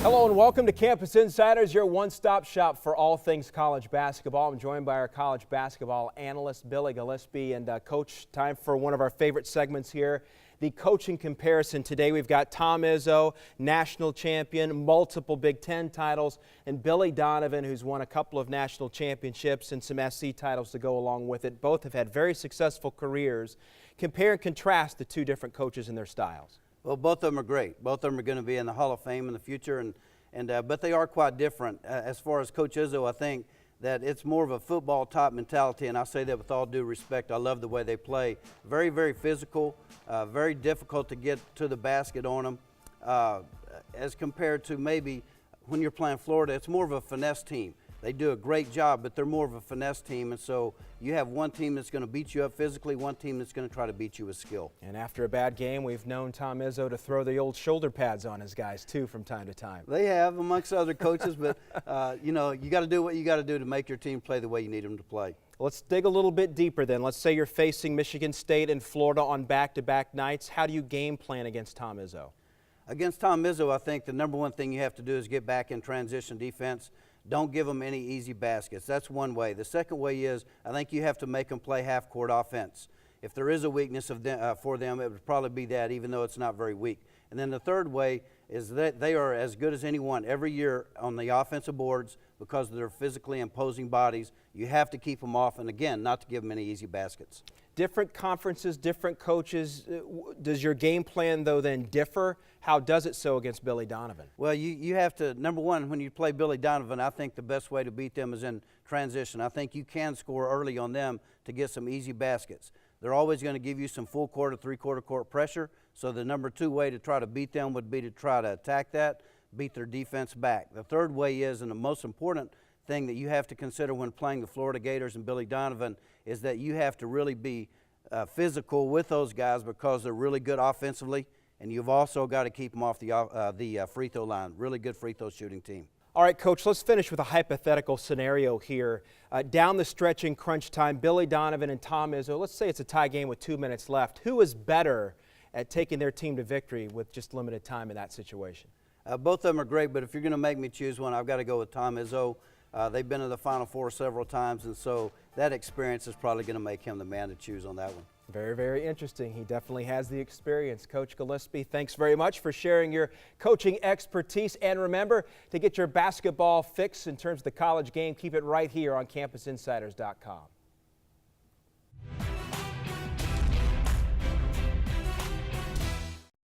Hello and welcome to Campus Insiders, your one-stop shop for all things college basketball. I'm joined by our college basketball analyst, Billy Gillispie, and Coach, time for one of our favorite segments here, the coaching comparison. Today we've got Tom Izzo, national champion, multiple Big Ten titles, and Billy Donovan, who's won a couple of national championships and some SC titles to go along with it. Both have had very successful careers. Compare and contrast the two different coaches and their styles. Well, both of them are great. Both of them are going to be in the Hall of Fame in the future, but they are quite different. As far as Coach Izzo, I think that it's more of a football type mentality, and I say that with all due respect. I love the way they play. Very, very physical, very difficult to get to the basket on them. As compared to maybe when you're playing Florida, it's more of a finesse team. They do a great job, but they're more of a finesse team, and so you have one team that's going to beat you up physically, one team that's going to try to beat you with skill. And after a bad game, we've known Tom Izzo to throw the old shoulder pads on his guys, too, from time to time. They have, amongst other coaches, but, you know, you got to do what you got to do to make your team play the way you need them to play. Let's dig a little bit deeper then. Let's say you're facing Michigan State and Florida on back-to-back nights. How do you game plan against Tom Izzo? Against Tom Izzo, I think the number one thing you have to do is get back in transition defense. Don't give them any easy baskets. That's one way. The second way is I think you have to make them play half-court offense. If there is a weakness for them, it would probably be that, even though it's not very weak. And then the third way is that they are as good as anyone every year on the offensive boards because of their physically imposing bodies. You have to keep them off, and again, not to give them any easy baskets. Different conferences, different coaches. Does your game plan, though, then differ? How does it so against Billy Donovan? Well, you have to, number one, when you play Billy Donovan, I think the best way to beat them is in transition. I think you can score early on them to get some easy baskets. They're always going to give you some full court or three-quarter court pressure, so the number two way to try to beat them would be to try to attack that, beat their defense back. The third way is, and the most important thing that you have to consider when playing the Florida Gators and Billy Donovan, is that you have to really be physical with those guys because they're really good offensively, and you've also got to keep them off the free throw line. Really good free throw shooting team. All right, Coach, let's finish with a hypothetical scenario here. Down the stretch in crunch time, Billy Donovan and Tom Izzo, let's say it's a tie game with 2 minutes left. Who is better at taking their team to victory with just limited time in that situation? Both of them are great, but if you're going to make me choose one, I've got to go with Tom Izzo. They've been in the Final Four several times, and so that experience is probably going to make him the man to choose on that one. Very, very interesting. He definitely has the experience. Coach Gillispie, thanks very much for sharing your coaching expertise. And remember, to get your basketball fix in terms of the college game, keep it right here on CampusInsiders.com.